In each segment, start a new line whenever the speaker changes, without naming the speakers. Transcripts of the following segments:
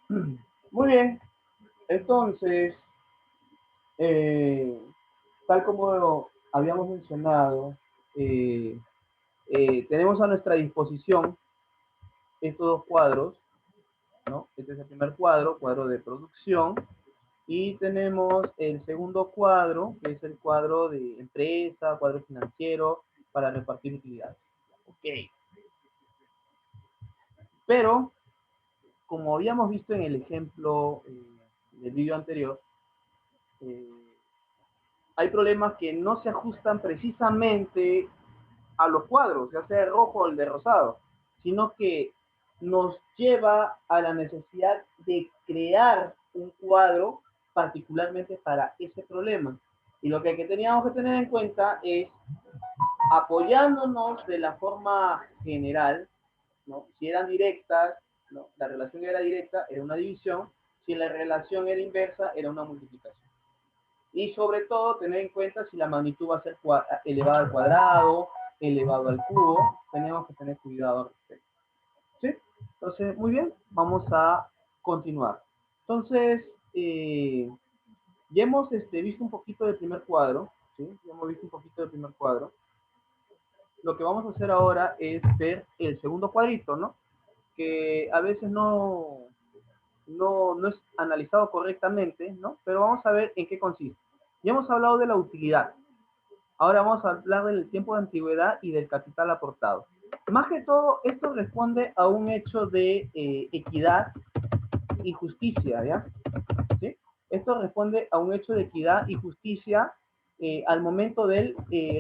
Muy bien, entonces, eh, tal como habíamos mencionado, eh, tenemos a nuestra disposición estos dos cuadros, ¿no? Este es el primer cuadro, cuadro de producción, y tenemos el segundo cuadro, que es el cuadro de empresa, cuadro financiero, para repartir utilidades. Ok, pero como habíamos visto en el ejemplo del vídeo anterior, eh, hay problemas que no se ajustan precisamente a los cuadros, ya sea el rojo o el de rosado, sino que nos lleva a la necesidad de crear un cuadro particularmente para ese problema. Y lo que teníamos que tener en cuenta es, apoyándonos de la forma general, ¿no? Si eran directas, ¿no? La relación era directa, era una división; si la relación era inversa, era una multiplicación. Y sobre todo tener en cuenta si la magnitud va a ser elevada al cuadrado, elevado al cubo. Tenemos que tener cuidado al respecto. ¿Sí? Entonces, muy bien, vamos a continuar. Entonces, ya hemos visto un poquito del primer cuadro, ¿sí? Ya hemos visto un poquito del primer cuadro. Lo que vamos a hacer ahora es ver el segundo cuadrito, ¿no? Que a veces no es analizado correctamente, ¿no? Pero vamos a ver en qué consiste. Ya hemos hablado de la utilidad. Ahora vamos a hablar del tiempo de antigüedad y del capital aportado. Más que todo, esto responde a un hecho de equidad y justicia, ¿ya? ¿Sí? Esto responde a un hecho de equidad y justicia al momento del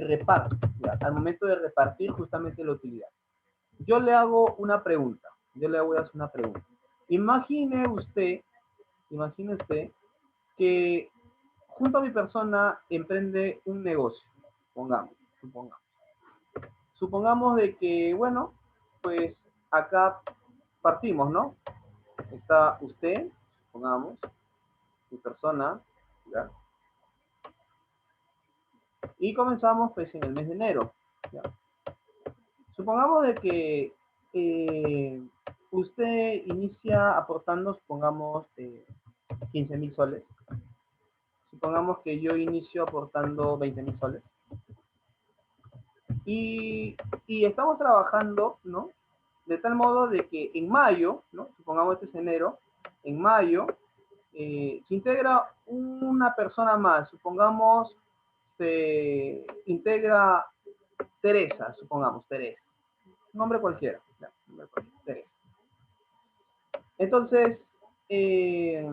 reparto, ¿ya? Al momento de repartir justamente la utilidad. Yo le hago una pregunta. Yo le voy a hacer una pregunta. Imagine usted que junto a mi persona emprende un negocio, supongamos. Supongamos de que, bueno, pues acá partimos, ¿no? Está usted, supongamos, mi persona, ¿ya? Y comenzamos pues en el mes de enero, ¿ya? Supongamos de que usted inicia aportando, supongamos, 15.000 soles. Supongamos que yo inicio aportando 20.000 soles. Y, y estamos trabajando, ¿no? De tal modo de que en mayo, ¿no? Supongamos este es enero, en mayo se integra una persona más, supongamos se integra Teresa, supongamos Teresa, un nombre cualquiera, ya, nombre cualquiera, Teresa. Entonces, eh,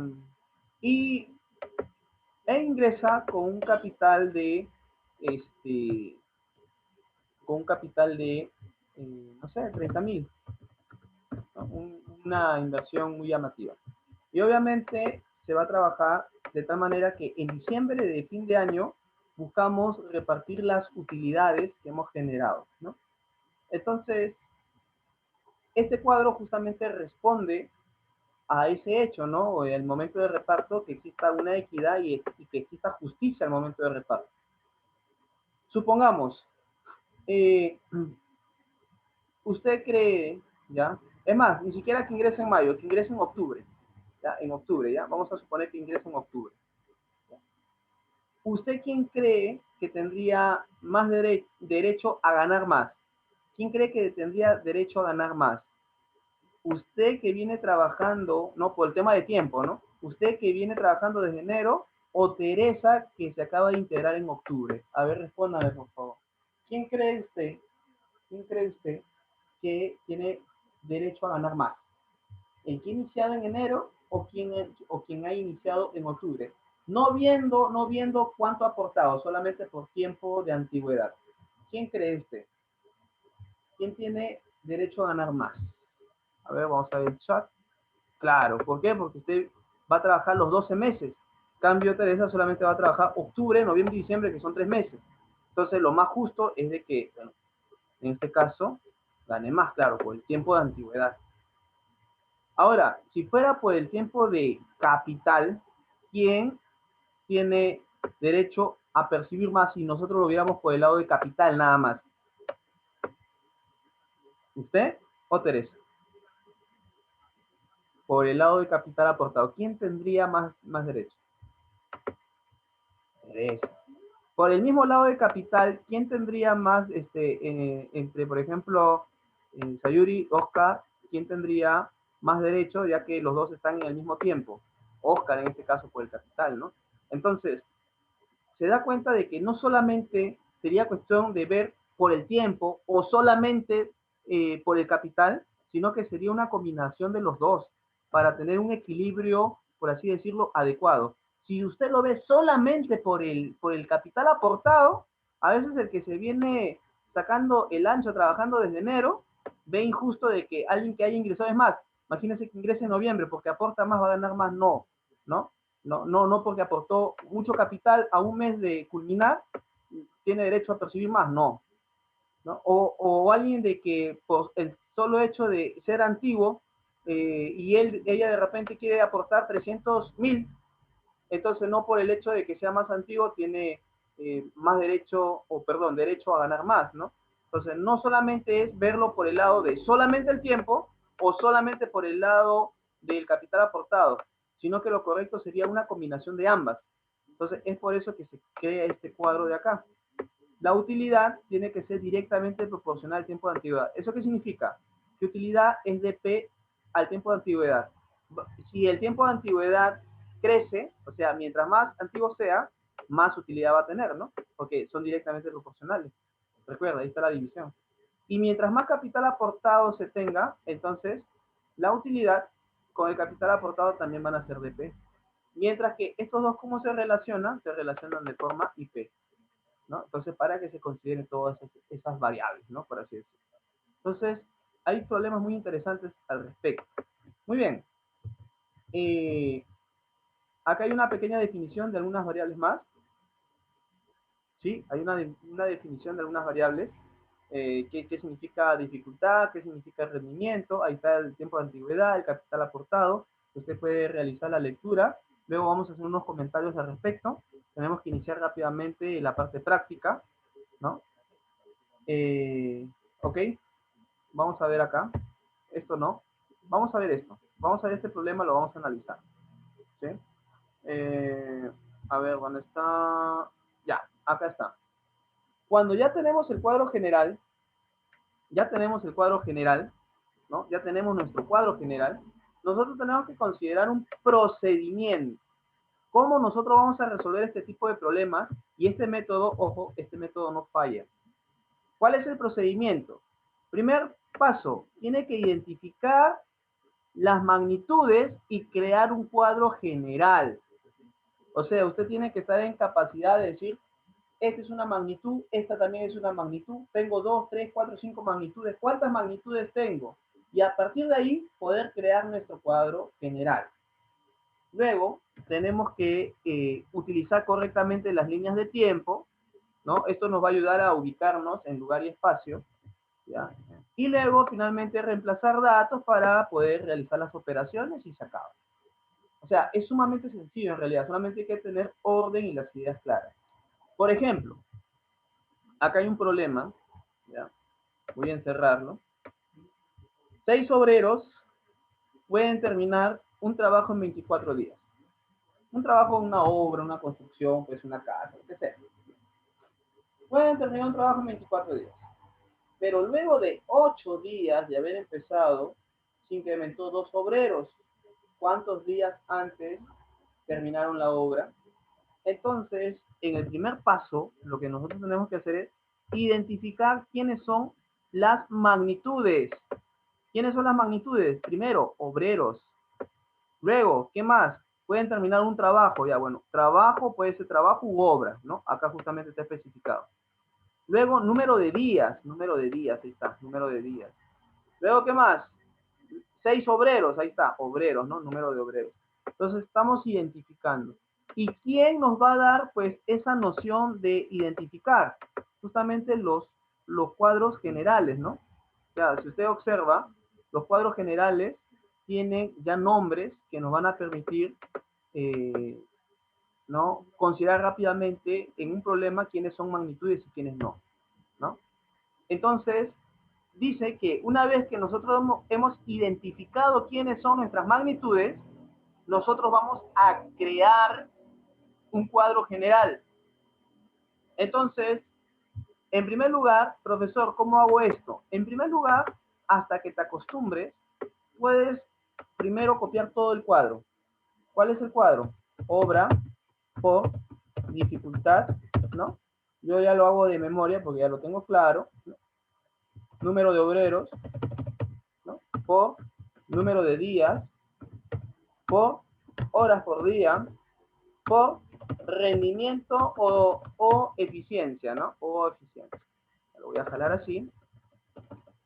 y ingresa con un capital de, este, no sé, 30.000, ¿no? Una inversión muy llamativa. Y obviamente se va a trabajar de tal manera que en diciembre de fin de año buscamos repartir las utilidades que hemos generado, ¿no? Entonces, este cuadro justamente responde a ese hecho, ¿no? O el momento de reparto, que exista una equidad y que exista justicia al momento de reparto. Supongamos, eh, usted cree, ¿ya? Es más, ni siquiera que ingrese en mayo, que ingrese en octubre, ¿ya? En octubre, ¿ya? Vamos a suponer que ingrese en octubre. ¿Ya? ¿Usted quién cree que tendría más derecho a ganar más? ¿Quién cree que tendría derecho a ganar más? Usted que viene trabajando, ¿no? Por el tema de tiempo, ¿no? Usted que viene trabajando desde enero, o Teresa que se acaba de integrar en octubre. A ver, respóndame, por favor. ¿Quién cree usted? ¿Quién cree usted que tiene derecho a ganar más? ¿El que ha iniciado en enero o quien ha iniciado en octubre? No viendo cuánto ha aportado, solamente por tiempo de antigüedad. ¿Quién cree usted? ¿Quién tiene derecho a ganar más? A ver, vamos a ver el chat. Claro, ¿por qué? Porque usted va a trabajar los 12 meses. Cambio, Teresa solamente va a trabajar octubre, noviembre y diciembre, que son 3 meses. Entonces, lo más justo es de que, bueno, en este caso, gane más, claro, por el tiempo de antigüedad. Ahora, si fuera por el tiempo de capital, ¿quién tiene derecho a percibir más si nosotros lo viéramos por el lado de capital nada más? ¿Usted o Teresa? por el lado de capital aportado, ¿quién tendría más derecho? Derecho. Por el mismo lado de capital, ¿quién tendría más, entre, por ejemplo, Sayuri, Oscar, quién tendría más derecho, ya que los dos están en el mismo tiempo? Oscar, en este caso, por el capital, ¿no? Entonces, se da cuenta de que no solamente sería cuestión de ver por el tiempo o solamente por el capital, sino que sería una combinación de los dos para tener un equilibrio, por así decirlo, adecuado. Si usted lo ve solamente por el capital aportado, a veces el que se viene sacando el ancho trabajando desde enero, ve injusto de que alguien que haya ingresado es más. Imagínense que ingrese en noviembre porque aporta más, va a ganar más, no, ¿no? No porque aportó mucho capital a un mes de culminar, tiene derecho a percibir más, no. ¿No? O alguien de que por el solo hecho de ser antiguo y ella de repente quiere aportar 300.000, entonces no por el hecho de que sea más antiguo tiene más derecho, o perdón, derecho a ganar más, ¿no? Entonces no solamente es verlo por el lado de solamente el tiempo o solamente por el lado del capital aportado, sino que lo correcto sería una combinación de ambas. Entonces es por eso que se crea este cuadro de acá. La utilidad tiene que ser directamente proporcional al tiempo de antigüedad. ¿Eso qué significa? Que utilidad es de P al tiempo de antigüedad. Si el tiempo de antigüedad crece, o sea, mientras más antiguo sea, más utilidad va a tener, ¿no? Porque son directamente proporcionales. Recuerda, ahí está la división. Y mientras más capital aportado se tenga, entonces la utilidad con el capital aportado también van a ser de P. Mientras que estos dos, ¿cómo se relacionan? Se relacionan de forma IP, ¿no? Entonces, para que se consideren todas esas variables, ¿no? Por así decirlo. Entonces, hay problemas muy interesantes al respecto. Muy bien. Acá hay una pequeña definición de algunas variables más. ¿Sí? Hay una definición de algunas variables. ¿Qué significa dificultad? ¿Qué significa rendimiento? Ahí está el tiempo de antigüedad, el capital aportado. Usted puede realizar la lectura. Luego vamos a hacer unos comentarios al respecto. Tenemos que iniciar rápidamente la parte práctica, ¿no? Ok, vamos a ver acá. Esto no. Vamos a ver esto. Vamos a ver este problema, lo vamos a analizar. ¿Sí? A ver, ¿dónde está? Ya, acá está. Cuando ya tenemos el cuadro general, ¿no? Ya tenemos nuestro cuadro general, nosotros tenemos que considerar un procedimiento. ¿Cómo nosotros vamos a resolver este tipo de problemas? Y este método, ojo, este método no falla. ¿Cuál es el procedimiento? Primer paso, tiene que identificar las magnitudes y crear un cuadro general. O sea, usted tiene que estar en capacidad de decir, esta es una magnitud, esta también es una magnitud, tengo 2, 3, 4, 5 magnitudes, ¿cuántas magnitudes tengo? Y a partir de ahí poder crear nuestro cuadro general. Luego, tenemos que utilizar correctamente las líneas de tiempo, ¿no? Esto nos va a ayudar a ubicarnos en lugar y espacio, ¿ya? Y luego, finalmente, reemplazar datos para poder realizar las operaciones y se acaba. O sea, es sumamente sencillo en realidad, solamente hay que tener orden y las ideas claras. Por ejemplo, acá hay un problema, ¿ya? Voy a encerrarlo. 6 obreros pueden terminar un trabajo en 24 días. Un trabajo, una obra, una construcción, pues una casa, lo que sea. Pueden terminar un trabajo en 24 días. Pero luego de 8 días de haber empezado, se incrementó 2 obreros. ¿Cuántos días antes terminaron la obra? Entonces, en el primer paso, lo que nosotros tenemos que hacer es identificar quiénes son las magnitudes. ¿Quiénes son las magnitudes? Primero, obreros. Luego, ¿qué más? Pueden terminar un trabajo. Ya, bueno, trabajo puede ser trabajo u obra, ¿no? Acá justamente está especificado. Luego, número de días, ahí está, número de días. Luego, ¿qué más? 6 obreros, ahí está, obreros, ¿no? Número de obreros. Entonces, estamos identificando. ¿Y quién nos va a dar, pues, esa noción de identificar? Justamente los cuadros generales, ¿no? O sea, si usted observa, los cuadros generales tienen ya nombres que nos van a permitir, ¿no? Considerar rápidamente en un problema quiénes son magnitudes y quiénes no, ¿no? Entonces, dice que una vez que nosotros hemos identificado quiénes son nuestras magnitudes, nosotros vamos a crear un cuadro general. Entonces, en primer lugar, profesor, ¿cómo hago esto? En primer lugar, hasta que te acostumbres, puedes primero copiar todo el cuadro. ¿Cuál es el cuadro? Obra por dificultad, ¿no? Yo ya lo hago de memoria porque ya lo tengo claro, ¿no? Número de obreros, ¿no? Por número de días, por horas por día, por rendimiento o eficiencia, ¿no? O eficiencia. Lo voy a jalar así.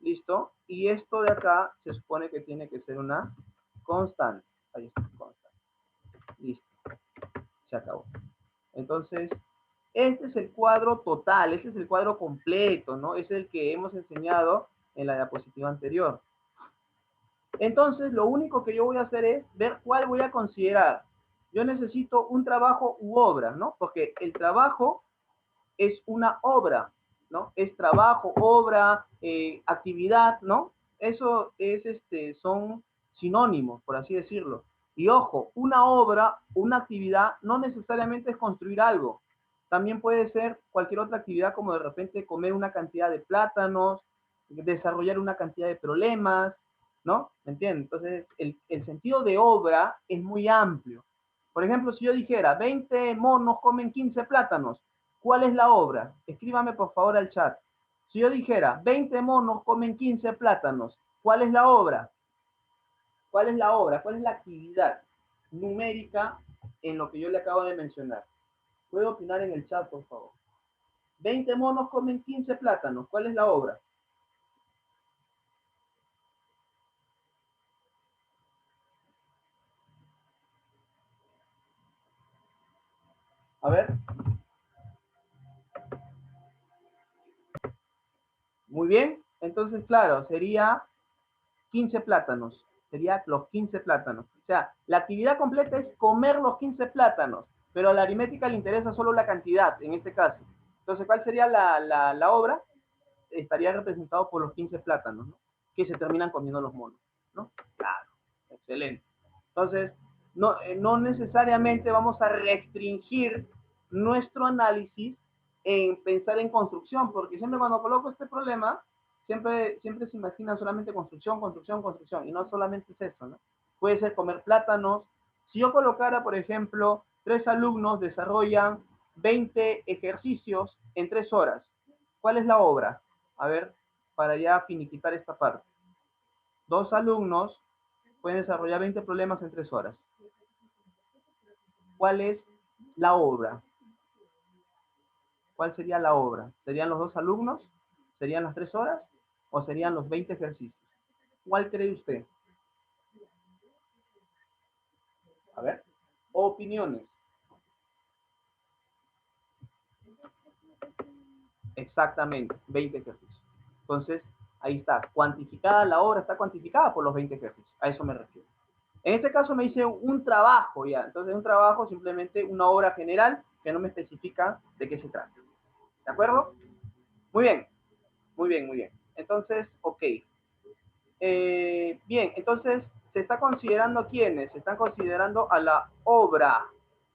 Listo. Y esto de acá se supone que tiene que ser una constante. Ahí está, constante. Listo. Se acabó. Entonces, este es el cuadro total, este es el cuadro completo, ¿no? Es el que hemos enseñado en la diapositiva anterior. Entonces, lo único que yo voy a hacer es ver cuál voy a considerar. Yo necesito un trabajo u obra, ¿no? Porque el trabajo es una obra, ¿no? Es trabajo, obra, actividad, ¿no? Eso es, son sinónimos, por así decirlo. Y ojo, una obra, una actividad, no necesariamente es construir algo. También puede ser cualquier otra actividad, como de repente comer una cantidad de plátanos, desarrollar una cantidad de problemas, ¿no? ¿Me entienden? Entonces, el sentido de obra es muy amplio. Por ejemplo, si yo dijera, 20 monos comen 15 plátanos, ¿cuál es la obra? Escríbame por favor al chat. Si yo dijera, 20 monos comen 15 plátanos, ¿cuál es la obra? ¿Cuál es la obra? ¿Cuál es la actividad numérica en lo que yo le acabo de mencionar? Puede opinar en el chat, por favor. 20 monos comen 15 plátanos. ¿Cuál es la obra? A ver. Muy bien. Entonces, claro, sería 15 plátanos. Sería los 15 plátanos. O sea, la actividad completa es comer los 15 plátanos, pero a la aritmética le interesa solo la cantidad, en este caso. Entonces, ¿cuál sería la obra? Estaría representado por los 15 plátanos, ¿no? Que se terminan comiendo los monos, ¿no? Claro, excelente. Entonces, no necesariamente vamos a restringir nuestro análisis en pensar en construcción, porque siempre cuando coloco este problema, siempre se imagina solamente construcción, construcción, construcción, y no solamente es eso, ¿no? Puede ser comer plátanos. Si yo colocara, por ejemplo, 3 alumnos desarrollan 20 ejercicios en 3 horas, ¿cuál es la obra? A ver, para ya finiquitar esta parte. 2 alumnos pueden desarrollar 20 problemas en 3 horas. ¿Cuál es la obra? ¿Cuál sería la obra? ¿Serían los 2 alumnos? ¿Serían las 3 horas? ¿O serían los 20 ejercicios? ¿Cuál cree usted? A ver, opiniones. Exactamente, 20 ejercicios. Entonces, ahí está, cuantificada la obra, está cuantificada por los 20 ejercicios. A eso me refiero. En este caso me dice un trabajo ya. Entonces, un trabajo simplemente una obra general que no me especifica de qué se trata. ¿De acuerdo? Muy bien, muy bien, muy bien. Entonces, ok. Bien, entonces, ¿se está considerando a quiénes? Se están considerando a la obra.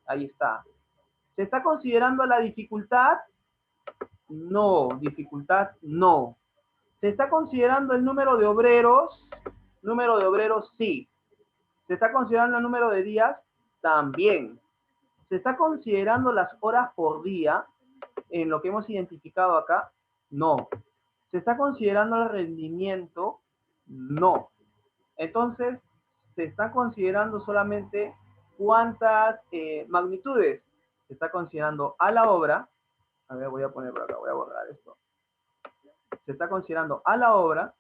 Ahí está. ¿Se está considerando a la dificultad? No, dificultad no. ¿Se está considerando el número de obreros? Número de obreros sí. ¿Se está considerando el número de días? También. ¿Se está considerando las horas por día en lo que hemos identificado acá? No. ¿Se está considerando el rendimiento? No. Entonces, se está considerando solamente cuántas magnitudes. Se está considerando a la obra. A ver, voy a poner por acá, voy a borrar esto. Se está considerando a la obra,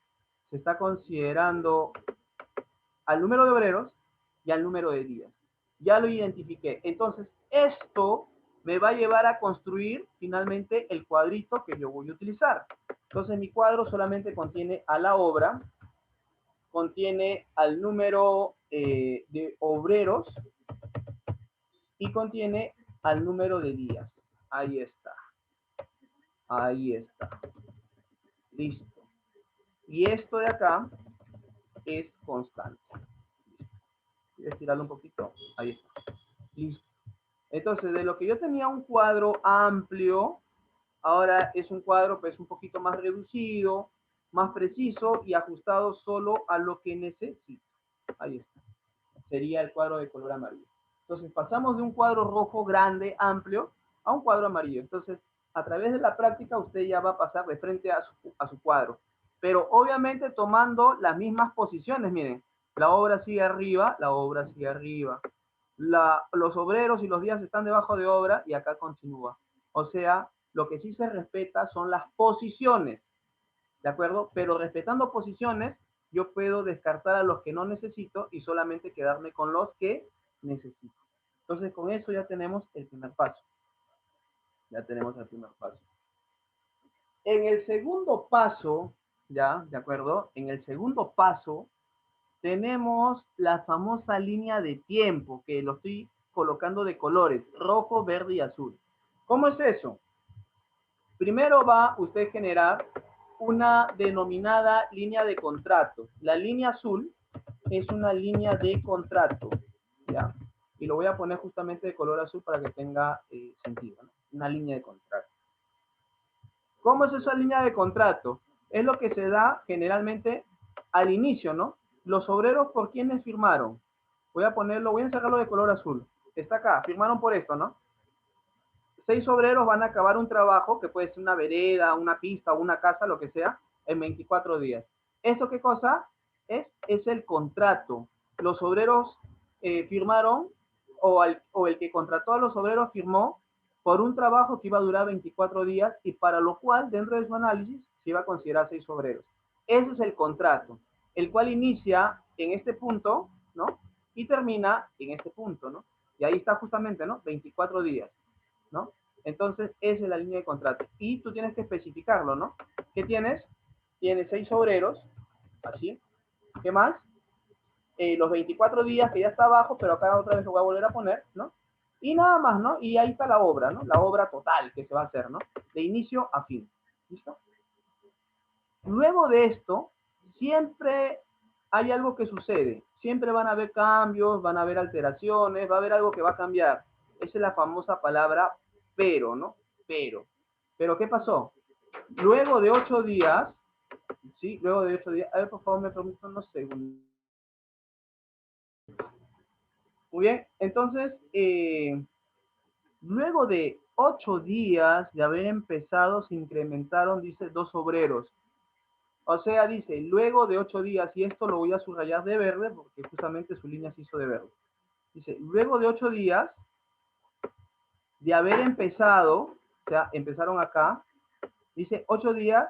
se está considerando al número de obreros y al número de días. Ya lo identifiqué. Entonces, esto me va a llevar a construir finalmente el cuadrito que yo voy a utilizar. Entonces, mi cuadro solamente contiene a la obra, contiene al número de obreros y contiene al número de días. Ahí está. Ahí está. Listo. y esto de acá es constante. Voy a estirarlo un poquito. Ahí está. Listo. Entonces, de lo que yo tenía un cuadro amplio, ahora es un cuadro pues un poquito más reducido, más preciso y ajustado solo a lo que necesito. Ahí está. Sería el cuadro de color amarillo. Entonces, pasamos de un cuadro rojo grande, amplio, a un cuadro amarillo. Entonces, a través de la práctica, usted ya va a pasar de frente a su cuadro. Pero obviamente tomando las mismas posiciones, miren, la obra sigue arriba, la obra sigue arriba. Los obreros y los días están debajo de obra y acá continúa. O sea, lo que sí se respeta son las posiciones, ¿de acuerdo? Pero respetando posiciones, yo puedo descartar a los que no necesito y solamente quedarme con los que necesito. Entonces, con eso ya tenemos el primer paso. Ya tenemos el primer paso. En el segundo paso, ya, ¿de acuerdo? En el segundo paso, tenemos la famosa línea de tiempo, que lo estoy colocando de colores, rojo, verde y azul. ¿Cómo es eso? Primero va usted a generar una denominada línea de contrato. La línea azul es una línea de contrato, ¿ya? Y lo voy a poner justamente de color azul para que tenga sentido, ¿no? Una línea de contrato. ¿Cómo es esa línea de contrato? Es lo que se da generalmente al inicio, ¿no? Los obreros, ¿por quiénes firmaron? Voy a ponerlo, voy a encerrarlo de color azul. Está acá, firmaron por esto, ¿no? 6 obreros van a acabar un trabajo, que puede ser una vereda, una pista, una casa, lo que sea, en 24 días. ¿Esto qué cosa es? Es el contrato. Los obreros firmaron, o el que contrató a los obreros firmó por un trabajo que iba a durar 24 días y para lo cual, dentro de su análisis, se iba a considerar 6 obreros. Ese es el contrato, el cual inicia en este punto, ¿no? Y termina en este punto, ¿no? Y ahí está justamente, ¿no? 24 días, ¿no? Entonces, esa es la línea de contrato. Y tú tienes que especificarlo, ¿no? ¿Qué tienes? Tienes 6 obreros, así. ¿Qué más? Los 24 días que ya está abajo, pero acá otra vez lo voy a volver a poner, ¿no? Y nada más, ¿no? Y ahí está la obra, ¿no? La obra total que se va a hacer, ¿no? De inicio a fin. ¿Listo? Luego de esto, siempre hay algo que sucede. Siempre van a haber cambios, van a haber alteraciones, va a haber algo que va a cambiar. Esa es la famosa palabra pero, ¿no? Pero. Pero, ¿qué pasó? Luego de 8 días, ¿sí? Luego de 8 días, a ver, por favor, me permiten unos segundos. Muy bien, entonces, luego de 8 días de haber empezado, se incrementaron, dice, 2 obreros. O sea, dice, luego de 8 días, y esto lo voy a subrayar de verde, porque justamente su línea se hizo de verde. Dice, luego de 8 días de haber empezado, o sea, empezaron acá, dice 8 días,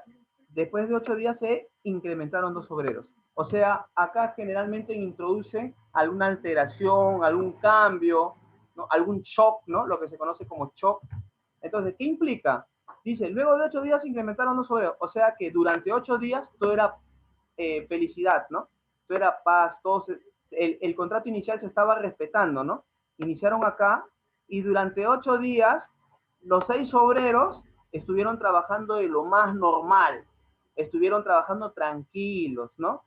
después de 8 días se incrementaron 2 obreros. O sea, acá generalmente introducen alguna alteración, algún cambio, ¿no? Algún shock, ¿no? Lo que se conoce como shock. Entonces, ¿qué implica? Dice, luego de 8 días se incrementaron 2 obreros. O sea que durante 8 días todo era felicidad, ¿no? Todo era paz, todo el contrato inicial se estaba respetando, ¿no? Iniciaron acá y durante 8 días los 6 obreros estuvieron trabajando de lo más normal, estuvieron trabajando tranquilos, ¿no?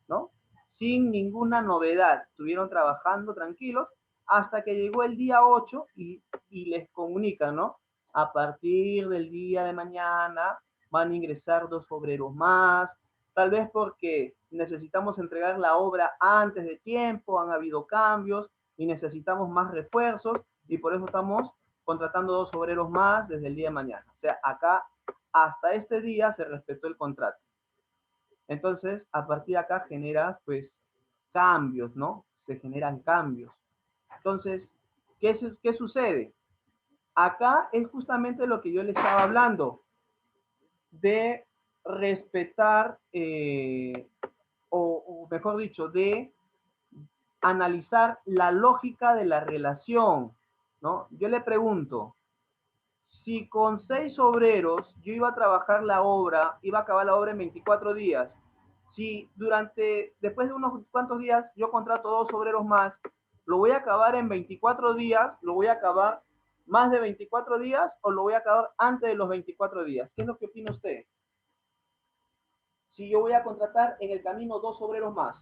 ¿No? Sin ninguna novedad, estuvieron trabajando tranquilos hasta que llegó el día 8 y les comunican, ¿no? A partir del día de mañana van a ingresar 2 obreros más, tal vez porque necesitamos entregar la obra antes de tiempo, han habido cambios y necesitamos más refuerzos y por eso estamos contratando 2 obreros más desde el día de mañana. O sea, acá hasta este día se respetó el contrato. Entonces, a partir de acá genera, pues, cambios, ¿no? Se generan cambios. Entonces, ¿qué sucede? Acá es justamente lo que yo le estaba hablando, de respetar, o mejor dicho, de analizar la lógica de la relación, ¿no? Yo le pregunto, si con 6 obreros yo iba a trabajar la obra, iba a acabar la obra en 24 días, si después de unos cuantos días yo contrato 2 obreros más, lo voy a acabar en 24 días, lo voy a acabar más de 24 días o lo voy a acabar antes de los 24 días. ¿Qué es lo que opina usted? si yo voy a contratar en el camino 2 obreros más?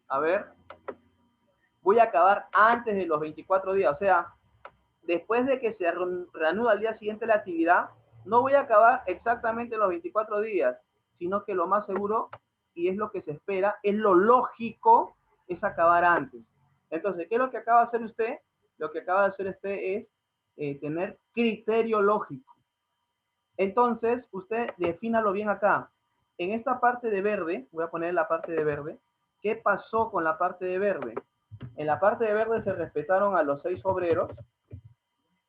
A ver, voy a acabar antes de los 24 días, o sea, después de que se reanuda al día siguiente la actividad, no voy a acabar exactamente los 24 días, sino que lo más seguro, y es lo que se espera, es lo lógico, es acabar antes. Entonces, ¿qué es lo que acaba de hacer usted? Lo que acaba de hacer usted es tener criterio lógico. Entonces, usted defínalo bien acá. En esta parte de verde, voy a poner la parte de verde, ¿qué pasó con la parte de verde? En la parte de verde se respetaron a los 6 obreros,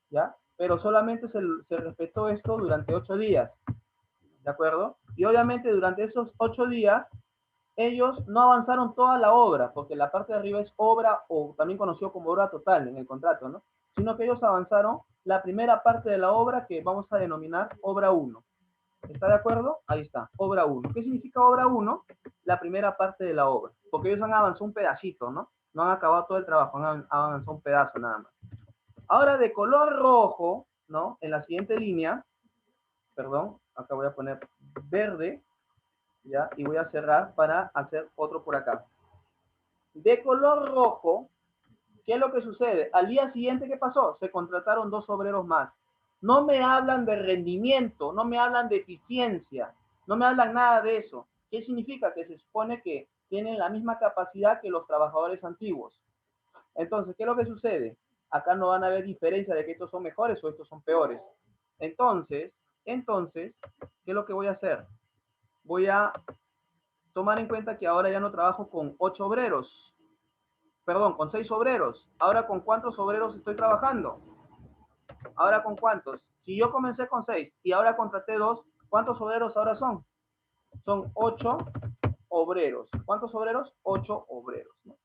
¿ya? Pero solamente se respetó esto durante 8 días, ¿de acuerdo? Y obviamente durante esos 8 días, ellos no avanzaron toda la obra, porque la parte de arriba es obra, o también conocido como obra total en el contrato, ¿no? Sino que ellos avanzaron la primera parte de la obra que vamos a denominar obra 1. ¿Está de acuerdo? Ahí está, obra 1. ¿Qué significa obra 1? La primera parte de la obra, porque ellos han avanzado un pedacito, ¿no? No han acabado todo el trabajo, han avanzado un pedazo nada más. Ahora de color rojo, ¿no? En la siguiente línea, perdón, acá voy a poner verde, ¿ya? Y voy a cerrar para hacer otro por acá. De color rojo, ¿qué es lo que sucede? Al día siguiente, ¿qué pasó? Se contrataron 2 obreros más. No me hablan de rendimiento, no me hablan de eficiencia, no me hablan nada de eso. ¿Qué significa? Que se supone que tienen la misma capacidad que los trabajadores antiguos. Entonces, ¿qué es lo que sucede? Acá no van a haber diferencia de que estos son mejores o estos son peores. Entonces, ¿qué es lo que voy a hacer? Voy a tomar en cuenta que ahora ya no trabajo con 8 obreros, perdón, con 6 obreros. Ahora, ¿con cuántos obreros estoy trabajando? Ahora, ¿con cuántos? Si yo comencé con 6 y ahora contraté 2, ¿cuántos obreros ahora son? Son 8 obreros. ¿Cuántos obreros? 8 obreros, ¿no?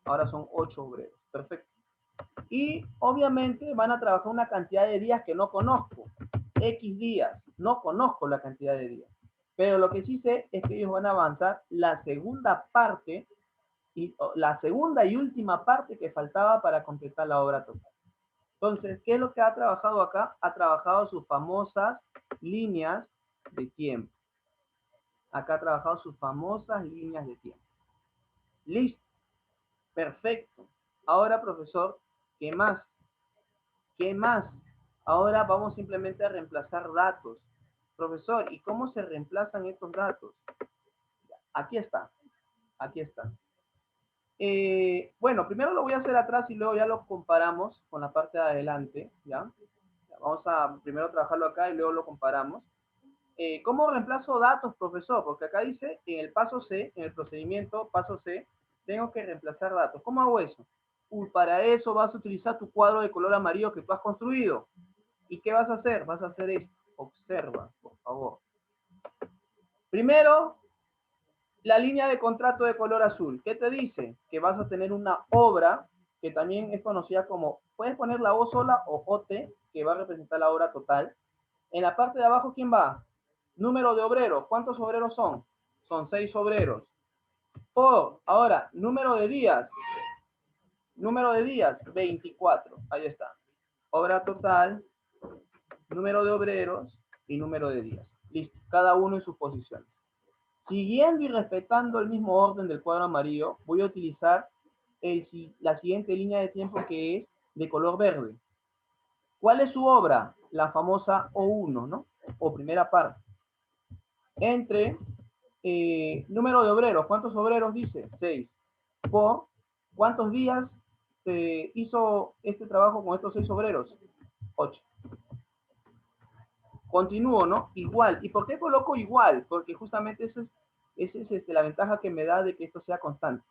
Ahora son 8 obreros. Perfecto. Y obviamente van a trabajar una cantidad de días que no conozco. X días. No conozco la cantidad de días. Pero lo que sí sé es que ellos van a avanzar la segunda parte y la segunda y última parte que faltaba para completar la obra total. Entonces, ¿qué es lo que ha trabajado acá? Ha trabajado sus famosas líneas de tiempo. Acá ha trabajado sus famosas líneas de tiempo. Listo. Perfecto. Ahora, profesor, ¿qué más? ¿Qué más? Ahora vamos simplemente a reemplazar datos. Profesor, ¿y cómo se reemplazan estos datos? Aquí está. Aquí está. Bueno, primero lo voy a hacer atrás y luego ya lo comparamos con la parte de adelante, ¿ya? Vamos a primero trabajarlo acá y luego lo comparamos. ¿Cómo reemplazo datos, profesor? Porque acá dice, en el paso C, en el procedimiento paso C, tengo que reemplazar datos. ¿Cómo hago eso? Para eso vas a utilizar tu cuadro de color amarillo que tú has construido. ¿Y qué vas a hacer? Vas a hacer esto. Observa, por favor. Primero, la línea de contrato de color azul. ¿Qué te dice? Que vas a tener una obra que también es conocida como, puedes poner la O sola o OT, que va a representar la obra total. En la parte de abajo, ¿quién va? Número de obreros. ¿Cuántos obreros son? Son 6 obreros. Ahora, número de días. Número de días, 24. Ahí está. Obra total, número de obreros y número de días. Listo. Cada uno en sus posiciones. Siguiendo y respetando el mismo orden del cuadro amarillo, voy a utilizar la siguiente línea de tiempo que es de color verde. ¿Cuál es su obra? La famosa O1, ¿no? O primera parte. Entre número de obreros. ¿Cuántos obreros dice? 6. Por ¿cuántos días se hizo este trabajo con estos 6 obreros? 8. Continúo, ¿no? Igual. ¿Y por qué coloco igual? Porque justamente esa es la ventaja que me da de que esto sea constante.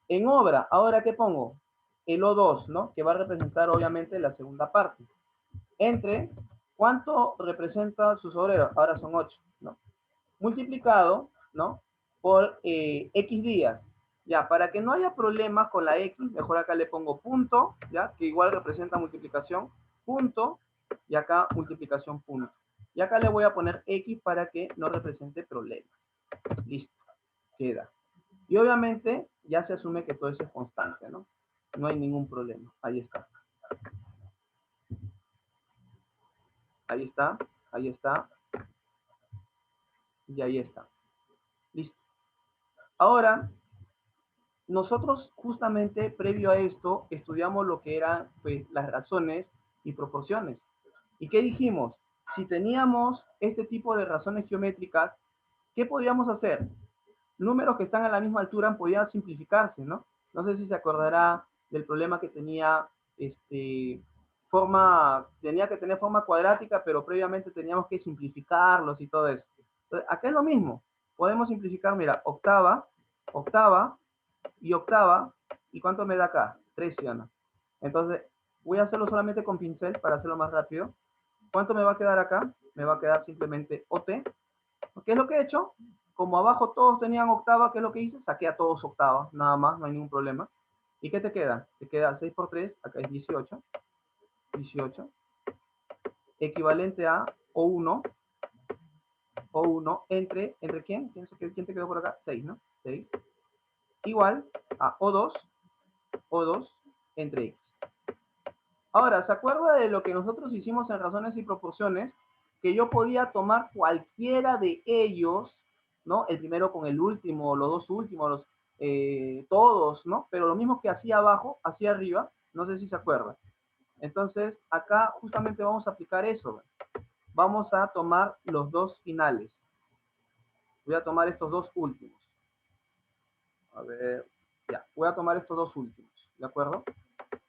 En obra, ¿ahora qué pongo? El O2, ¿no? Que va a representar obviamente la segunda parte. Entre, ¿cuánto representa sus obreros? Ahora son 8, ¿no? Multiplicado, ¿no? Por X días. Ya, para que no haya problemas con la X, mejor acá le pongo punto, ¿ya? Que igual representa multiplicación, punto, y acá multiplicación punto. Y acá le voy a poner X para que no represente problemas. Listo, queda. Y obviamente ya se asume que todo eso es constante, ¿no? No hay ningún problema. Ahí está. Ahí está, ahí está. Y ahí está. Listo. Ahora, nosotros justamente previo a esto estudiamos lo que eran pues, las razones y proporciones. ¿Y qué dijimos? Si teníamos este tipo de razones geométricas, ¿qué podíamos hacer? Números que están a la misma altura podían simplificarse, ¿no? No sé si se acordará del problema que tenía tenía que tener forma cuadrática, pero previamente teníamos que simplificarlos y todo eso. Entonces, acá es lo mismo. Podemos simplificar, mira, octava, octava y octava. ¿Y cuánto me da acá? 3, ¿sí o no? Entonces, voy a hacerlo solamente con pincel para hacerlo más rápido. ¿Cuánto me va a quedar acá? Me va a quedar simplemente OT. ¿Qué es lo que he hecho? Como abajo todos tenían octava, ¿qué es lo que hice? Saqué a todos octava, nada más, no hay ningún problema. ¿Y qué te queda? Te queda 6 por 3, acá es 18. 18. Equivalente a O1. O1 ¿entre quién? ¿Quién te quedó por acá? 6, ¿no? 6. Igual a O2. O2 entre X. Ahora, ¿se acuerda de lo que nosotros hicimos en razones y proporciones? Que yo podía tomar cualquiera de ellos, ¿no? El primero con el último, los dos últimos, todos, ¿no? Pero lo mismo que hacía abajo, hacia arriba, no sé si se acuerdan. Entonces, acá justamente vamos a aplicar eso. Vamos a tomar los dos finales. Voy a tomar estos dos últimos. A ver, ya, voy a tomar estos dos últimos, ¿de acuerdo?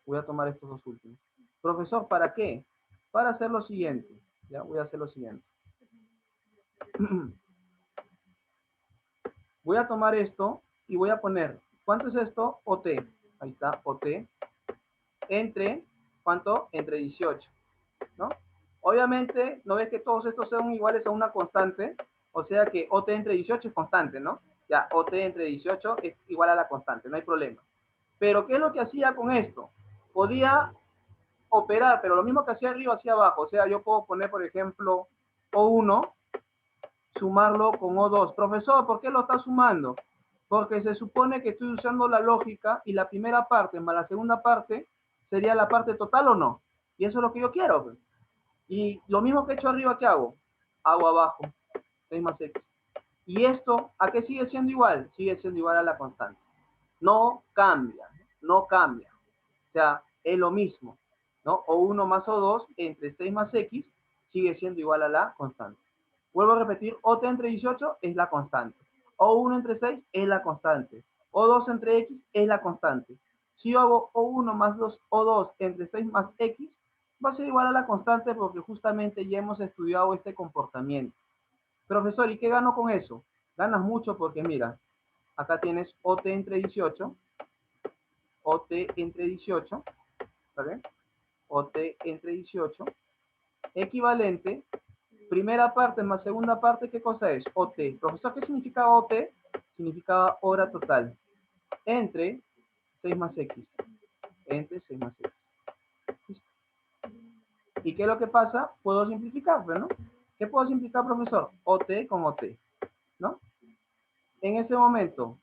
Voy a tomar estos dos últimos. Profesor, ¿para qué? Para hacer lo siguiente. Ya, voy a hacer lo siguiente. Voy a tomar esto y voy a poner, ¿cuánto es esto? OT. Ahí está, OT. Entre, ¿cuánto? Entre 18, ¿no? Obviamente, ¿no ves que todos estos son iguales a una constante? O sea que OT entre 18 es constante, ¿no? Ya, OT entre 18 es igual a la constante, no hay problema. Pero, ¿qué es lo que hacía con esto? Podía operar, pero lo mismo que hacía arriba, hacía abajo. O sea, yo puedo poner, por ejemplo, O1, sumarlo con O2. Profesor, ¿por qué lo está sumando? Porque se supone que estoy usando la lógica y la primera parte más la segunda parte sería la parte total o no. Y eso es lo que yo quiero. Y lo mismo que he hecho arriba, ¿qué hago? Hago abajo, 6 más X. Y esto, ¿a qué sigue siendo igual? Sigue siendo igual a la constante. No cambia, no cambia. O sea, es lo mismo, ¿no? O1 más O2 entre 6 más X sigue siendo igual a la constante. Vuelvo a repetir, OT entre 18 es la constante. O1 entre 6 es la constante. O2 entre X es la constante. Si yo hago O1 más 2, O2 entre 6 más X, va a ser igual a la constante porque justamente ya hemos estudiado este comportamiento. Profesor, ¿y qué gano con eso? Ganas mucho porque mira, acá tienes OT entre 18, OT entre 18, ¿vale? OT entre 18, equivalente, primera parte más segunda parte, ¿qué cosa es? OT. Profesor, ¿qué significaba OT? Significaba hora total, entre 6 más X, entre 6 más X. ¿Y qué es lo que pasa? Puedo simplificar, ¿no? ¿Qué puedo simplificar, profesor? OT con OT, ¿no? En ese momento,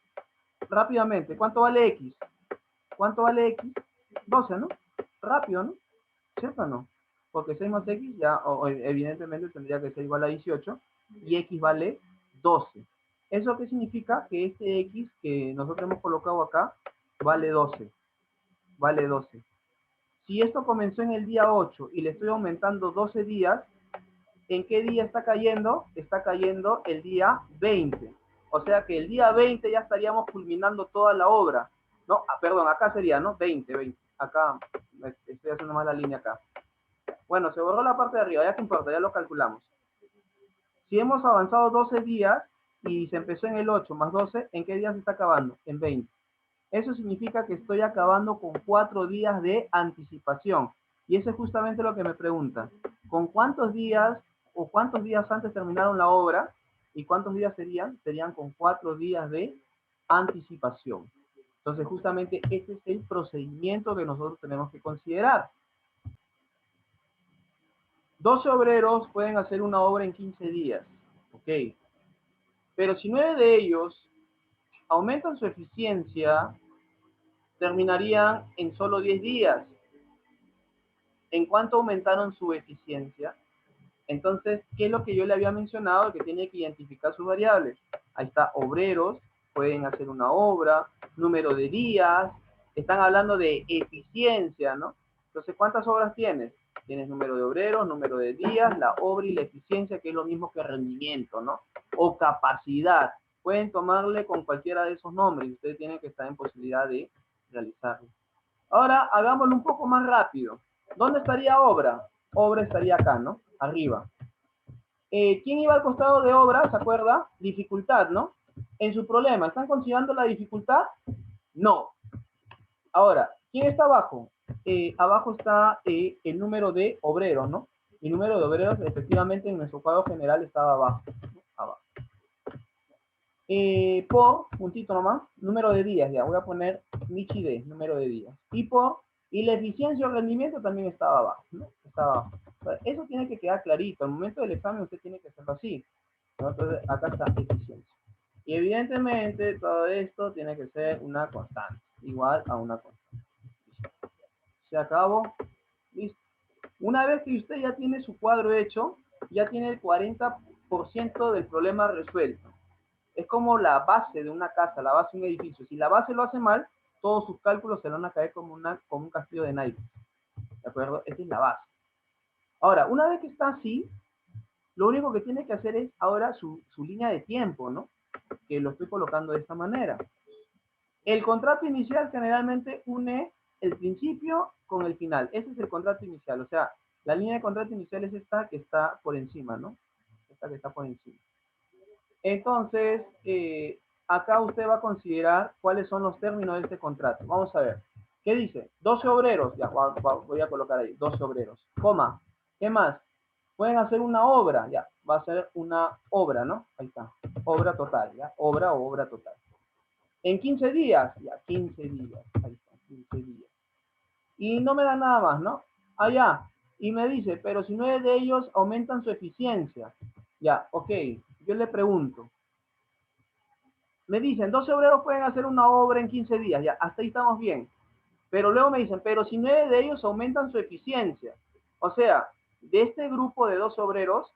rápidamente, ¿cuánto vale X? ¿Cuánto vale X? 12, ¿no? Rápido, ¿no? ¿Cierto o no? Porque 6 más X ya, evidentemente, tendría que ser igual a 18 y X vale 12. ¿Eso qué significa? Que este X que nosotros hemos colocado acá vale 12. Vale 12. Si esto comenzó en el día 8 y le estoy aumentando 12 días, ¿en qué día está cayendo? Está cayendo el día 20. O sea que el día 20 ya estaríamos culminando toda la obra. No, perdón, acá sería, ¿no? 20, 20. Acá, estoy haciendo mal la línea acá. Bueno, se borró la parte de arriba, ya que importa, ya lo calculamos. Si hemos avanzado 12 días y se empezó en el 8 más 12, ¿en qué día se está acabando? En 20. Eso significa que estoy acabando con 4 días de anticipación. Y eso es justamente lo que me preguntan. ¿Con cuántos días o cuántos días antes terminaron la obra? ¿Y cuántos días serían? Serían con 4 días de anticipación. Entonces, justamente este es el procedimiento que nosotros tenemos que considerar. 12 obreros pueden hacer una obra en 15 días. Ok. Pero si 9 de ellos aumentan su eficiencia, terminarían en solo 10 días. ¿En cuánto aumentaron su eficiencia? Entonces, ¿qué es lo que yo le había mencionado? Que tiene que identificar sus variables. Ahí está, obreros, pueden hacer una obra, número de días, están hablando de eficiencia, ¿no? Entonces, ¿cuántas obras tienes? Tienes número de obreros, número de días, la obra y la eficiencia, que es lo mismo que rendimiento, ¿no? O capacidad. Pueden tomarle con cualquiera de esos nombres y ustedes tienen que estar en posibilidad de realizarlo. Ahora, hagámoslo un poco más rápido. ¿Dónde estaría obra? Obra estaría acá, ¿no? Arriba. ¿Quién iba al costado de obra? ¿Se acuerda? Dificultad, ¿no? En su problema, ¿están considerando la dificultad? No. Ahora, ¿quién está abajo? Abajo está el número de obreros, ¿no? El número de obreros, efectivamente, en nuestro cuadro general estaba abajo. ¿No? Abajo. Por, puntito nomás, número de días, ya voy a poner Michi D, número de días. Y la eficiencia o rendimiento también estaba abajo, ¿no? Estaba abajo. Eso tiene que quedar clarito. Al momento del examen usted tiene que hacerlo así, ¿no? Entonces, acá está eficiencia. Y evidentemente todo esto tiene que ser una constante, igual a una constante. Se acabó. Listo. Una vez que usted ya tiene su cuadro hecho, ya tiene el 40% del problema resuelto. Es como la base de una casa, la base de un edificio. Si la base lo hace mal, todos sus cálculos se van a caer como un castillo de naipes. ¿De acuerdo? Esa es la base. Ahora, una vez que está así, lo único que tiene que hacer es ahora su línea de tiempo, ¿no? Que lo estoy colocando de esta manera. El contrato inicial generalmente une el principio con el final. Ese es el contrato inicial. O sea, la línea de contrato inicial es esta que está por encima, ¿no? Esta que está por encima. Entonces, acá usted va a considerar cuáles son los términos de este contrato. Vamos a ver. ¿Qué dice? 12 obreros. Ya, voy a colocar ahí. 12 obreros. Coma. ¿Qué más? Pueden hacer una obra. Ya, va a ser una obra, ¿no? Ahí está. Obra total, ¿ya? Obra o obra total. En 15 días. Ya, 15 días. Ahí está, 15 días. Y no me da nada más, ¿no? Allá. Y me dice, pero si 9 de ellos aumentan su eficiencia. Ya, ok. Yo le pregunto, me dicen, 12 obreros pueden hacer una obra en 15 días, ya, hasta ahí estamos bien. Pero luego me dicen, pero si 9 de ellos aumentan su eficiencia. O sea, de este grupo de 12 obreros,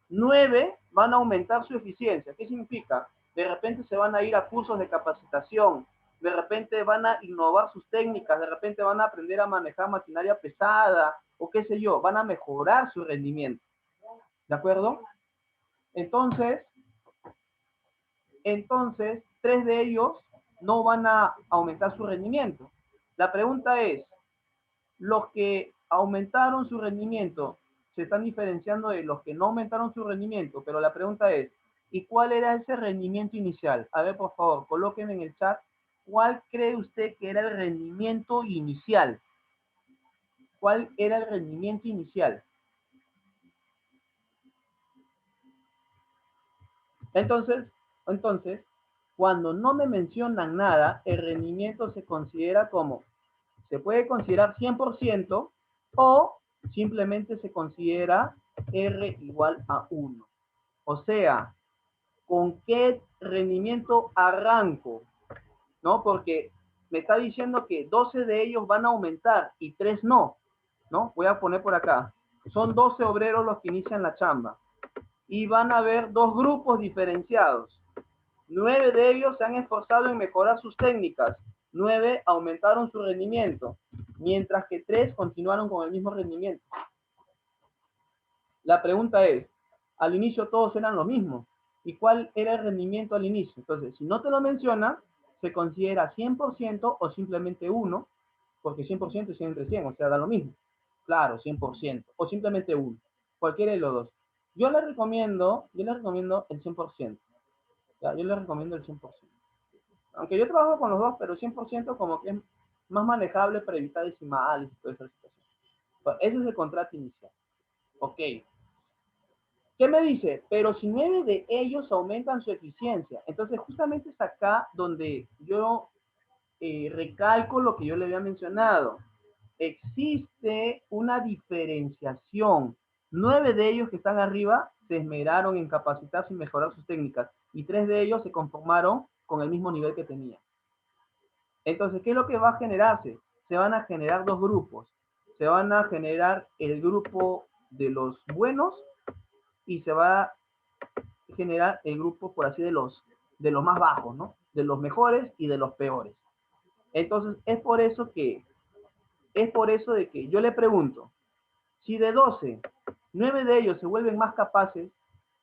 9 van a aumentar su eficiencia. ¿Qué significa? De repente se van a ir a cursos de capacitación, de repente van a innovar sus técnicas, de repente van a aprender a manejar maquinaria pesada, o qué sé yo, van a mejorar su rendimiento. ¿De acuerdo? Entonces, 3 de ellos no van a aumentar su rendimiento. La pregunta es, los que aumentaron su rendimiento se están diferenciando de los que no aumentaron su rendimiento, pero la pregunta es, ¿y cuál era ese rendimiento inicial? A ver, por favor, colóquenme en el chat, ¿cuál cree usted que era el rendimiento inicial? ¿Cuál era el rendimiento inicial? Entonces, cuando no me mencionan nada, el rendimiento se considera como, se puede considerar 100% o simplemente se considera R igual a 1. O sea, ¿con qué rendimiento arranco? ¿No? Porque me está diciendo que 12 de ellos van a aumentar y 3 no. ¿No? Voy a poner por acá. Son 12 obreros los que inician la chamba. Y van a haber dos grupos diferenciados. 9 de ellos se han esforzado en mejorar sus técnicas. 9 aumentaron su rendimiento, mientras que 3 continuaron con el mismo rendimiento. La pregunta es, al inicio todos eran lo mismo. ¿Y cuál era el rendimiento al inicio? Entonces, si no te lo menciona, se considera 100% o simplemente 1, porque 100% es siempre 100, o sea, da lo mismo. Claro, 100%, o simplemente 1, cualquiera de los dos. Yo le recomiendo el 100%. Ya, yo les recomiendo el 100%. Aunque yo trabajo con los dos, pero 100% como que es más manejable para evitar decimales y toda esa situación. Pues ese es el contrato inicial. Ok. ¿Qué me dice? Pero si 9 de ellos aumentan su eficiencia. Entonces, justamente es acá donde yo recalco lo que yo le había mencionado. Existe una diferenciación. 9 de ellos que están arriba se esmeraron en capacitarse y mejorar sus técnicas. Y 3 de ellos se conformaron con el mismo nivel que tenían. Entonces, ¿qué es lo que va a generarse? Se van a generar dos grupos. Se van a generar el grupo de los buenos y se va a generar el grupo, por así, de los más bajos, ¿no? De los mejores y de los peores. Entonces, es por eso de que yo le pregunto, si de 12, 9 de ellos se vuelven más capaces,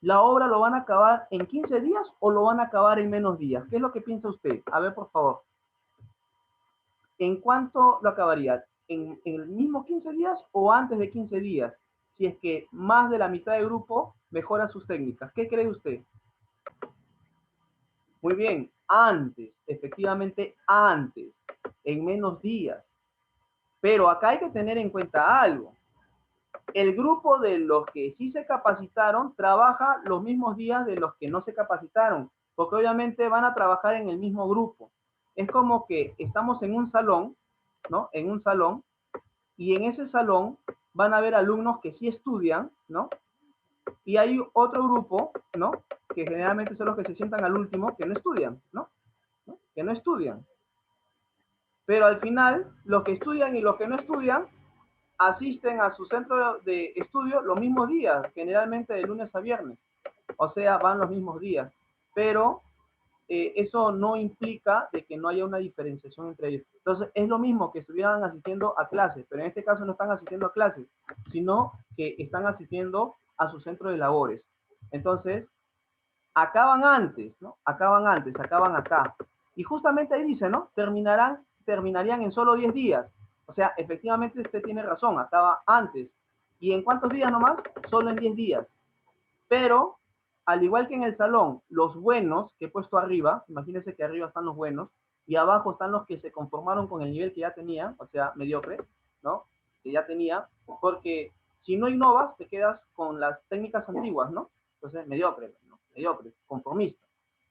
¿la obra lo van a acabar en 15 días o lo van a acabar en menos días? ¿Qué es lo que piensa usted? A ver, por favor. ¿En cuánto lo acabaría? ¿En el mismo 15 días o antes de 15 días? Si es que más de la mitad del grupo mejora sus técnicas. ¿Qué cree usted? Muy bien, antes, efectivamente antes, en menos días. Pero acá hay que tener en cuenta algo. El grupo de los que sí se capacitaron trabaja los mismos días de los que no se capacitaron, porque obviamente van a trabajar en el mismo grupo. Es como que estamos en un salón, ¿no? En un salón, y en ese salón van a haber alumnos que sí estudian, ¿no? Y hay otro grupo, ¿no? Que generalmente son los que se sientan al último, que no estudian, ¿no? Que no estudian. Pero al final, los que estudian y los que no estudian asisten a su centro de estudio los mismos días, generalmente de lunes a viernes. O sea, van los mismos días. Pero eso no implica de que no haya una diferenciación entre ellos. Entonces, es lo mismo que estuvieran asistiendo a clases, pero en este caso no están asistiendo a clases, sino que están asistiendo a su centro de labores. Entonces, acaban antes, ¿no? Acaban antes, acaban acá. Y justamente ahí dice, ¿no? Terminarían en solo 10 días. O sea, efectivamente usted tiene razón, acaba antes. ¿Y en cuántos días nomás? Solo en 10 días. Pero, al igual que en el salón, los buenos que he puesto arriba, imagínense que arriba están los buenos, y abajo están los que se conformaron con el nivel que ya tenían, o sea, mediocre, ¿no? Que ya tenía, porque si no innovas, te quedas con las técnicas antiguas, ¿no? Entonces, mediocre, ¿no? Mediocre, conformista.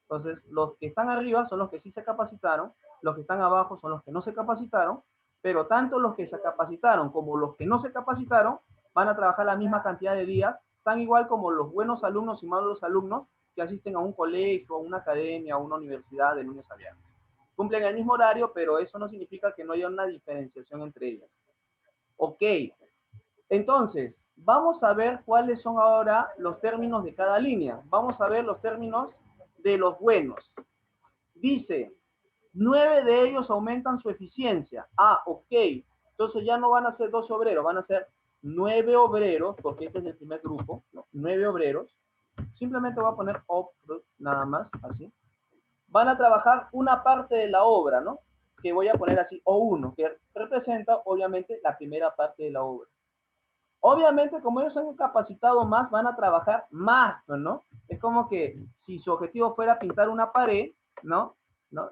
Entonces, los que están arriba son los que sí se capacitaron, los que están abajo son los que no se capacitaron, pero tanto los que se capacitaron como los que no se capacitaron van a trabajar la misma cantidad de días, tan igual como los buenos alumnos y malos alumnos que asisten a un colegio, a una academia, a una universidad de lunes a viernes. Cumplen el mismo horario, pero eso no significa que no haya una diferenciación entre ellas. Ok, entonces, vamos a ver cuáles son ahora los términos de cada línea. Vamos a ver los términos de los buenos. Dice, 9 de ellos aumentan su eficiencia. Ah, ok. Entonces ya no van a ser 12 obreros, van a ser 9 obreros, porque este es el primer grupo, ¿no? 9 obreros. Simplemente voy a poner nada más, así. Van a trabajar una parte de la obra, ¿no? Que voy a poner así, O1, que representa obviamente la primera parte de la obra. Obviamente, como ellos han capacitado más, van a trabajar más, ¿no? Es como que si su objetivo fuera pintar una pared, ¿no?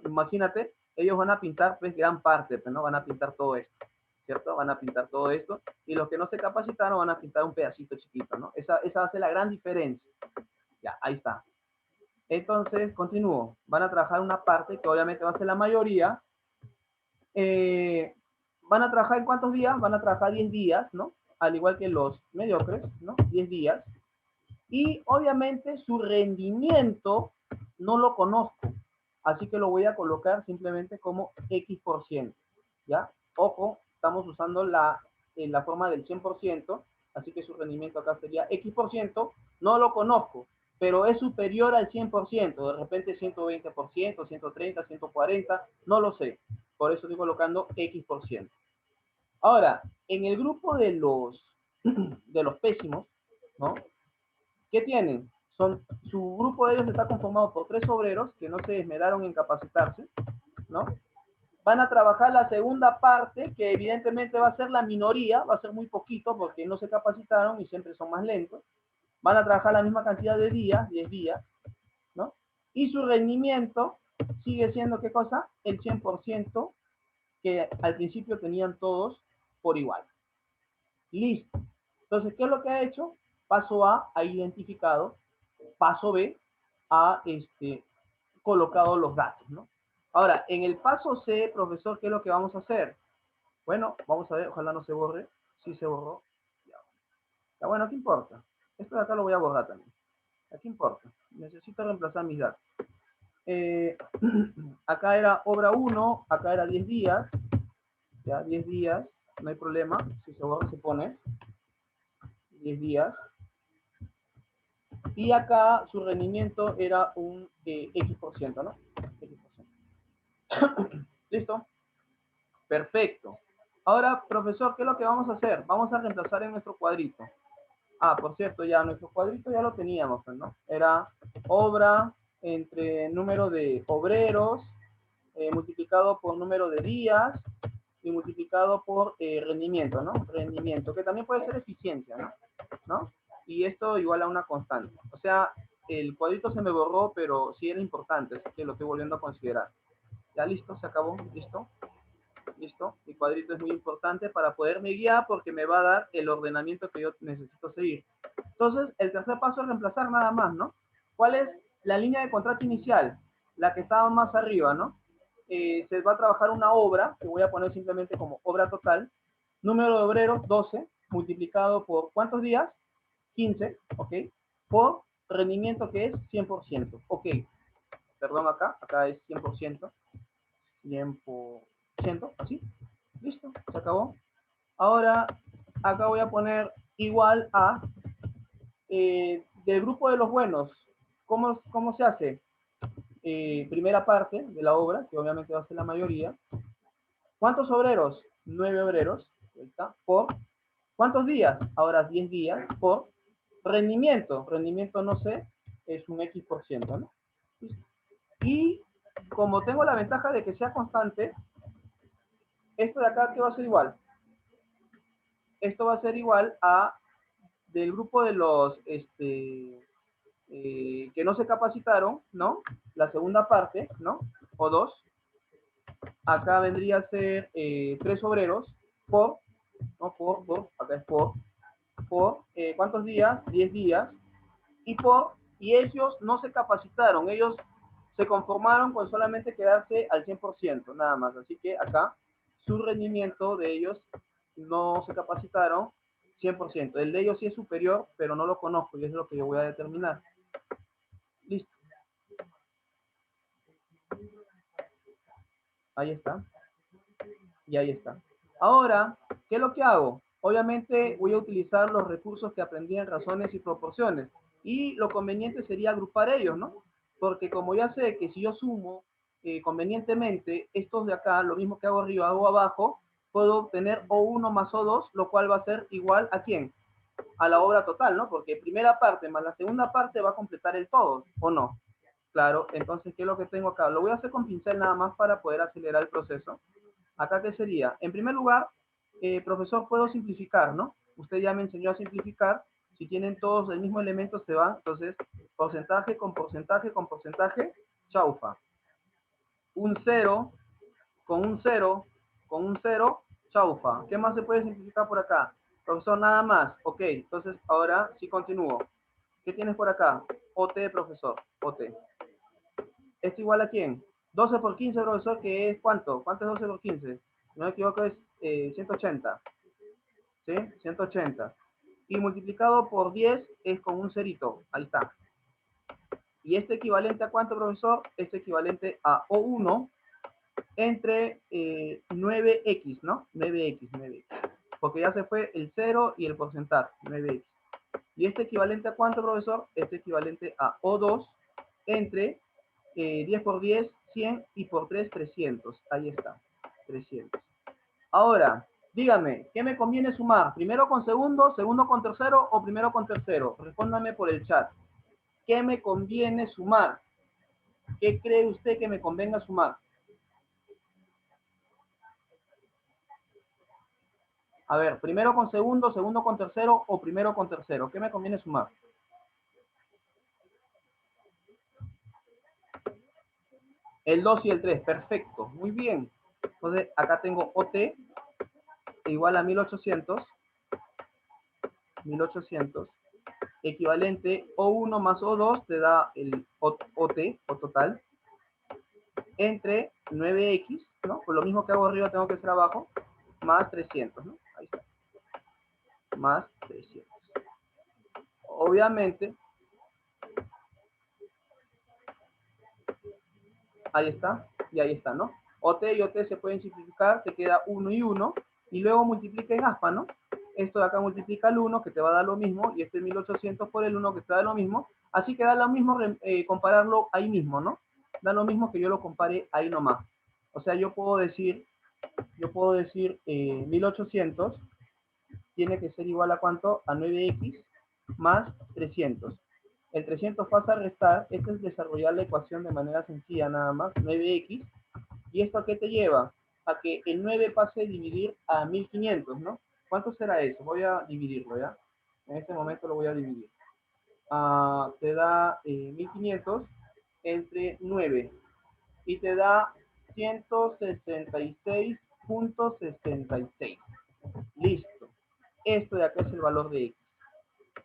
Imagínate, ellos van a pintar pues gran parte, pues, ¿no? Van a pintar todo esto, ¿cierto? Van a pintar todo esto, y los que no se capacitaron van a pintar un pedacito chiquito, ¿no? Esa va a ser la gran diferencia. Ya, ahí está. Entonces, continúo. Van a trabajar una parte que obviamente va a ser la mayoría. ¿Van a trabajar en cuántos días? Van a trabajar 10 días, ¿no? Al igual que los mediocres, ¿no? 10 días. Y obviamente su rendimiento no lo conozco, así que lo voy a colocar simplemente como X%, ¿ya? Ojo, estamos usando la forma del 100%, así que su rendimiento acá sería X%, no lo conozco, pero es superior al 100%, de repente 120%, 130, 140, no lo sé, por eso estoy colocando X%. Ahora, en el grupo de los pésimos, ¿no? ¿Qué tienen? Su grupo de ellos está conformado por 3 obreros que no se esmeraron en capacitarse, ¿no? Van a trabajar la segunda parte, que evidentemente va a ser la minoría, va a ser muy poquito porque no se capacitaron y siempre son más lentos. Van a trabajar la misma cantidad de días, 10 días, ¿no? Y su rendimiento sigue siendo, ¿qué cosa? El 100% que al principio tenían todos por igual. Listo. Entonces, ¿qué es lo que ha hecho? Paso A ha identificado, paso B ha colocado los datos, ¿no? Ahora, en el paso C, profesor, ¿qué es lo que vamos a hacer? Bueno, vamos a ver, ojalá no se borre. Sí se borró. Ya, bueno, ¿qué importa? Esto de acá lo voy a borrar también. ¿Qué importa? Necesito reemplazar mis datos. Acá era obra 1, acá era 10 días. Ya, 10 días, no hay problema. Si se borra, se pone 10 días. Y acá su rendimiento era un X%, ¿no? X%. ¿Listo? Perfecto. Ahora, profesor, ¿qué es lo que vamos a hacer? Vamos a reemplazar en nuestro cuadrito. Ah, por cierto, ya nuestro cuadrito ya lo teníamos, ¿no? Era obra entre número de obreros multiplicado por número de días y multiplicado por rendimiento, ¿no? Rendimiento, que también puede ser eficiencia, ¿no? ¿No? Y esto igual a una constante. O sea, el cuadrito se me borró, pero sí era importante, así que lo estoy volviendo a considerar. Ya listo, se acabó, listo. ¿Listo? Mi cuadrito es muy importante para poderme guiar porque me va a dar el ordenamiento que yo necesito seguir. Entonces, el tercer paso es reemplazar nada más, ¿no? ¿Cuál es la línea de contrato inicial? La que estaba más arriba, ¿no? Se va a trabajar una obra, que voy a poner simplemente como obra total, número de obreros 12, multiplicado por ¿cuántos días? 15, ¿ok? Por rendimiento que es 100%, ok. Perdón, acá es 100%, 100%, así, listo, se acabó. Ahora, acá voy a poner igual a del grupo de los buenos. ¿Cómo se hace? Primera parte de la obra, que obviamente va a ser la mayoría. ¿Cuántos obreros? 9 obreros. Ahí está. ¿Por cuántos días? Ahora 10 días. Por rendimiento. Rendimiento no sé, es un X%, ¿no? Y como tengo la ventaja de que sea constante, esto de acá, ¿qué va a ser igual? Esto va a ser igual a del grupo de los que no se capacitaron, ¿no? La segunda parte, ¿no? O dos. Acá vendría a ser 3 obreros por, ¿no? Acá es por ¿cuántos días? 10 días. Y ellos no se capacitaron, ellos se conformaron con solamente quedarse al 100%, nada más. Así que acá su rendimiento de ellos no se capacitaron 100%. El de ellos sí es superior, pero no lo conozco y es lo que yo voy a determinar. Listo. Ahí está. Y ahí está. Ahora, ¿qué es lo que hago? Obviamente voy a utilizar los recursos que aprendí en razones y proporciones. Y lo conveniente sería agrupar ellos, ¿no? Porque como ya sé que si yo sumo convenientemente estos de acá, lo mismo que hago arriba, hago abajo, puedo obtener O1 más O2, lo cual va a ser igual a ¿quién? A la obra total, ¿no? Porque primera parte más la segunda parte va a completar el todo, ¿o no? Claro, entonces, ¿qué es lo que tengo acá? Lo voy a hacer con pincel nada más para poder acelerar el proceso. Acá, ¿qué sería? En primer lugar, profesor, puedo simplificar, ¿no? Usted ya me enseñó a simplificar. Si tienen todos el mismo elemento, se van. Entonces, porcentaje con porcentaje con porcentaje, chaufa. Un 0 con un 0 con un 0, chaufa. ¿Qué más se puede simplificar por acá? Profesor, nada más. Ok, entonces ahora sí continúo. ¿Qué tienes por acá? OT, profesor. OT. ¿Es igual a quién? 12 por 15, profesor, que es ¿cuánto? ¿Cuánto es 12 por 15? Si no me equivoco es 180. ¿Sí? 180. Y multiplicado por 10 es con un cerito. Ahí está. ¿Y este equivalente a cuánto, profesor? Es equivalente a O1 entre 9X, ¿no? 9X, 9X. Porque ya se fue el 0 y el porcentaje, 9X. ¿Y este equivalente a cuánto, profesor? Este equivalente a O2 entre 10 por 10, 100 y por 3, 300. Ahí está, 300. Ahora, dígame, ¿qué me conviene sumar? ¿Primero con segundo, segundo con tercero o primero con tercero? Respóndame por el chat. ¿Qué me conviene sumar? ¿Qué cree usted que me convenga sumar? A ver, primero con segundo, segundo con tercero o primero con tercero. ¿Qué me conviene sumar? El 2 y el 3, perfecto, muy bien. Entonces, acá tengo OT igual a 1800, 1800, equivalente O1 más O2 te da el OT, o total, entre 9X, ¿no? Por lo mismo que hago arriba tengo que hacer abajo, más 300, ¿no? Ahí está. Más 300. Obviamente, ahí está, y ahí está, ¿no? OT y OT se pueden simplificar, te queda 1 y 1, y luego multiplica en aspa, ¿no? Esto de acá multiplica el 1, que te va a dar lo mismo, y este 1800 por el 1, que te da lo mismo. Así que da lo mismo compararlo ahí mismo, ¿no? Da lo mismo que yo lo compare ahí nomás. O sea, yo puedo decir 1800 tiene que ser igual a ¿cuánto? A 9x más 300. El 300 pasa a restar, esto es desarrollar la ecuación de manera sencilla nada más, 9x, ¿y esto a qué te lleva? A que el 9 pase a dividir a 1500, ¿no? ¿Cuánto será eso? Voy a dividirlo, ¿ya? En este momento lo voy a dividir. Te da 1500 entre 9 y te da 166.66. Listo. Esto de acá es el valor de x.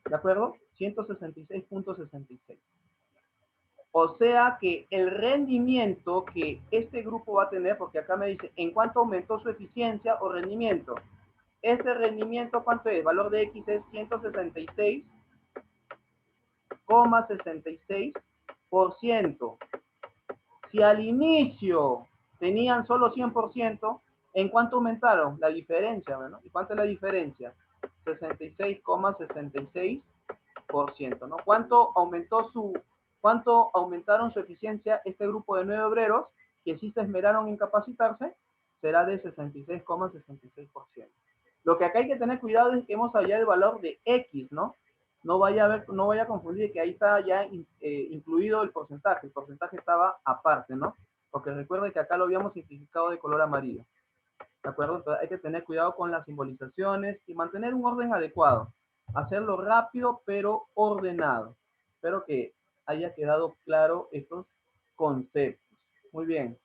¿De acuerdo? 166.66. O sea que el rendimiento que este grupo va a tener, porque acá me dice, ¿en cuánto aumentó su eficiencia o rendimiento? Este rendimiento, ¿cuánto es? El valor de x es 166,66%. Si al inicio tenían solo 100%, ¿en cuánto aumentaron? La diferencia, ¿no? ¿Y cuánto es la diferencia? 66,66%, ¿no? ¿Cuánto aumentaron su eficiencia este grupo de 9 obreros que sí se esmeraron en capacitarse? Será de 66,66%. Lo que acá hay que tener cuidado es que hemos hallado el valor de X, ¿no? No vaya a confundir que ahí está ya incluido el porcentaje estaba aparte, ¿no? Porque recuerden que acá lo habíamos simplificado de color amarillo, ¿de acuerdo? Entonces hay que tener cuidado con las simbolizaciones y mantener un orden adecuado, hacerlo rápido pero ordenado. Espero que haya quedado claro estos conceptos. Muy bien.